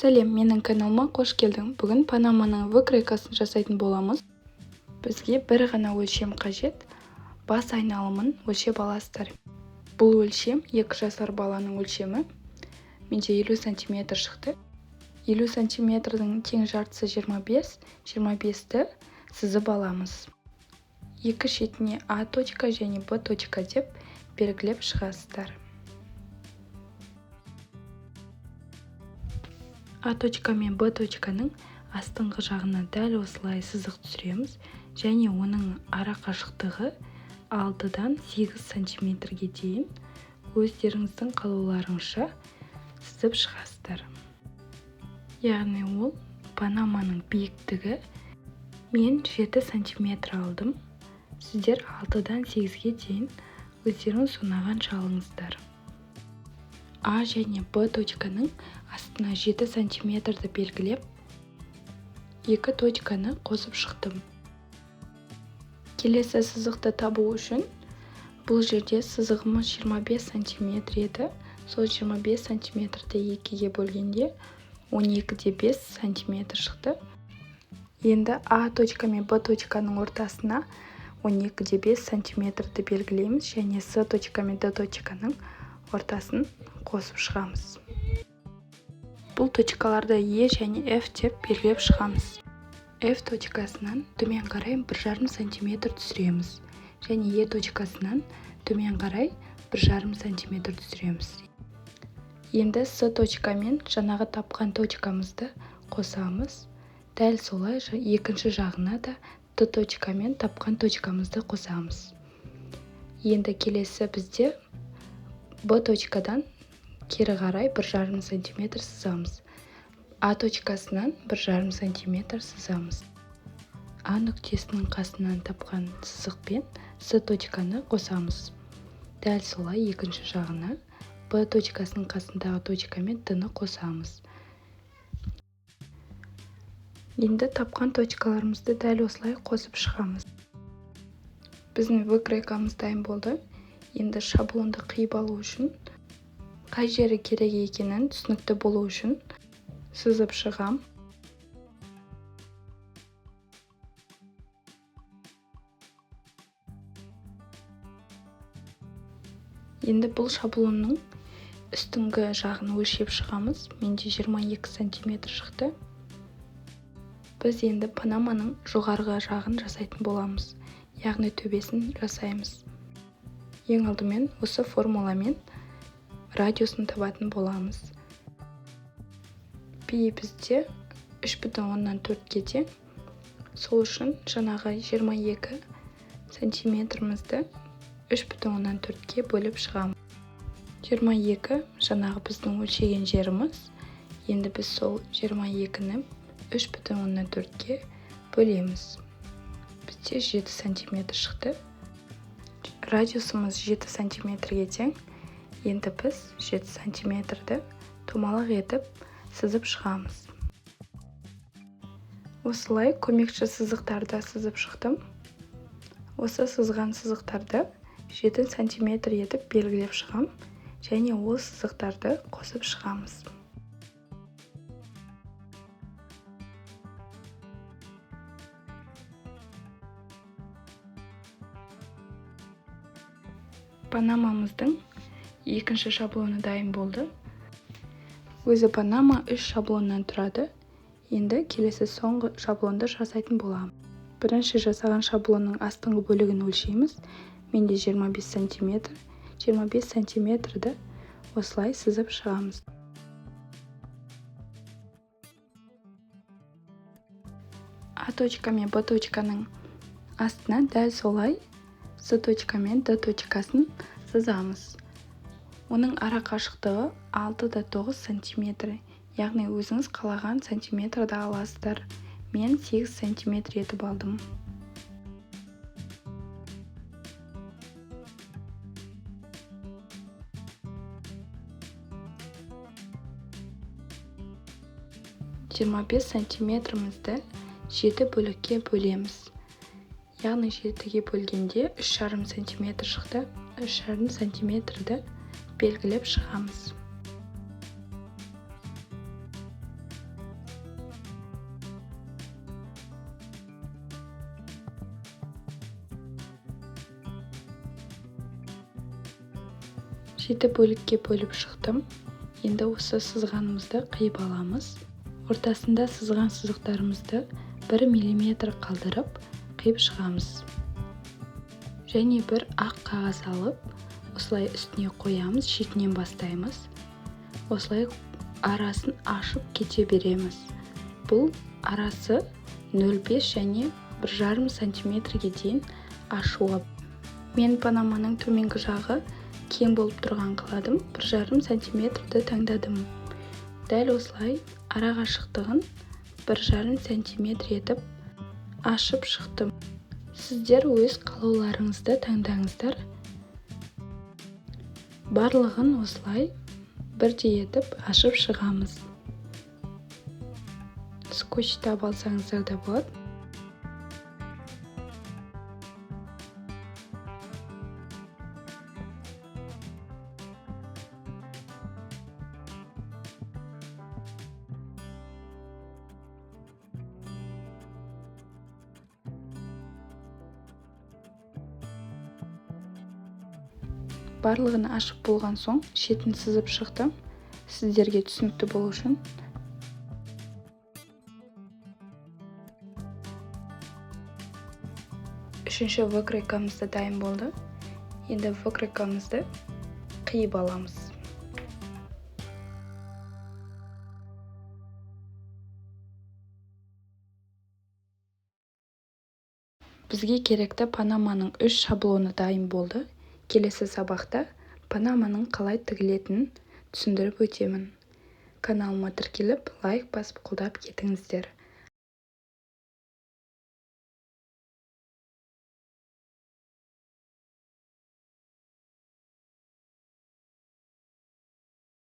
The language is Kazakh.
Сәлем, менің каналыма қош келдің. Бүгін панаманың выкройкасын жасайтын боламыз. Бізге бір ғана өлшем қажет. Бас айналымын өлшеп аласыздар. Бұл өлшем 2 жасар баланың өлшемі. Менде 50 см шықты. 50 см-дің тең жартысы 25, 25-ті сызып аламыз. Екі шетіне А точка және Б точка деп белгілеп шығасыздар. А точка мен Б точканың астыңғы жағына дәл осылай сызық түсіреміз және оның ара қашықтығы 6-дан 8 см-ге дейін өздеріңіздің қалауларыңызша сызып шығасыздар. Яғни ол панаманың биіктігі мен 7 см алдым. Сіздер 6-дан 8-ге дейін өздеріңіз ұнаған алыңыздар. А және Б точканың астына 7 см-ді белгілеп, екі точканы қосып шықтым. Келесі сызықты табу үшін бұл жерде сызығымыз 25 см еді. Сол 25 см-ді 2-ге бөлгенде 12-де 5 см шықты. Енді А точка мен Б точканың ортасына 12-де 5 см-ді белгілейміз және С точка мен Д точканың ортасын қосып шығамыз. Бұл точкаларды Е және F деп белгілеп шығамыз. F точкасынан төмен қарай 1,5 см түсіреміз және Е точкасынан төмен қарай 1,5 см түсіреміз. Енді С точкамен жаңағы тапқан точкамызды қосамыз. Дәл солай екінші жағына да Д точкамен тапқан точкамызды қосамыз. Енді келесі бізде Б точкадан кері қарай 1,5 см сызамыз. А точкасынан 1,5 см сызамыз. А нүктесінің қасынан тапқан сызықпен С точканы қосамыз. Дәл солай екінші жағына Б точкасының қасындағы точкамен Д-ны қосамыз. Енді тапқан точкаларымызды дәл осылай қосып шығамыз. Біздің выкройкамыз дайын болды. Енді шаблонды қиып алу үшін қай жері керек екенін түсінікті болу үшін сызып шығам. Енді бұл шаблонның үстіңгі жағын өлшеп шығамыз. Менде 22 см шықты. Біз енді панаманың жоғарғы жағын жасайтын боламыз. Яғни төбесін жасаймыз. Ең алдымен осы формуламен радиусын табатын боламыз. Пи бізде 3,4-ге тең. Сол үшін жаңағы 22 см-мізді 3,4-ге бөліп шығамыз. 22 жаңағы біздің өлшеген жеріміз. Енді біз сол 22-ні 3,4-ге бөлеміз. Бізде 7 см шықты. Радиусымыз 7 см-ге тең. Енді біз 7 см-ді томалақ етіп сызып шығамыз. Осылай көмекші сызықтарды сызып шықтым. Осы сызған сызықтарды 7 см етіп белгілеп шығам және ол сызықтарды қосып шығамыз. Панамамыздың екінші шаблоны дайын болды. Өзі панама 3 шаблоннан тұрады. Енді келесі соңғы шаблонды жасайтын боламын. Бірінші жасаған шаблонның астыңғы бөлігін өлшейміз. Менде 25 см. 25 см-ді осылай сызып шығамыз. А точка мен Б точканың астына дәл солай С точка мен Д точкасын сызамыз. Оның ара қашықтығы 6-да 9 см. Яғни өзіңіз қалаған сантиметрді аласыздар. Мен 8 см етіп алдым. Жиырма 5 см-мізді 7 бөлікке бөлеміз. Яғни 7-ге бөлгенде 3,5 см шықты. 3,5 см-ді белгілеп шығамыз. 7 бөлікке бөліп шықтым. Енді осы сызғанымызды қиып аламыз. Ортасында сызған сызықтарымызды 1 мм қалдырып қиып шығамыз. Және бір ақ қағаз алып, осылай үстіне қоямыз, шетінен бастаймыз. Осылай арасын ашып кете береміз. Бұл арасы 0,5 және 1,5 сантиметрге дейін ашуға. Мен панаманың төменгі жағы кең болып тұрған қаладым. 1,5 сантиметрді таңдадым. Дәл осылай ара қашықтығын 1,5 сантиметр етіп ашып шықтым. Сіздер өз қалауларыңызды таңдаңыздар. Барлығын осылай бірдей етіп ашып шығамыз. Скотч таба алсаңыздар да болады. Барлығын ашып болған соң шетін сызып шықтым. Сіздерге түсінікті болу үшін. Үшінші выкройкамыз да дайын болды. Енді выкройкамызды қиып аламыз. Бізге керекті панаманың 3 шаблоны дайын болды. Келесі сабақта панаманың қалай тігілетінін түсіндіріп өтемін. Каналыма тіркеліп, лайк басып қолдап кетіңіздер.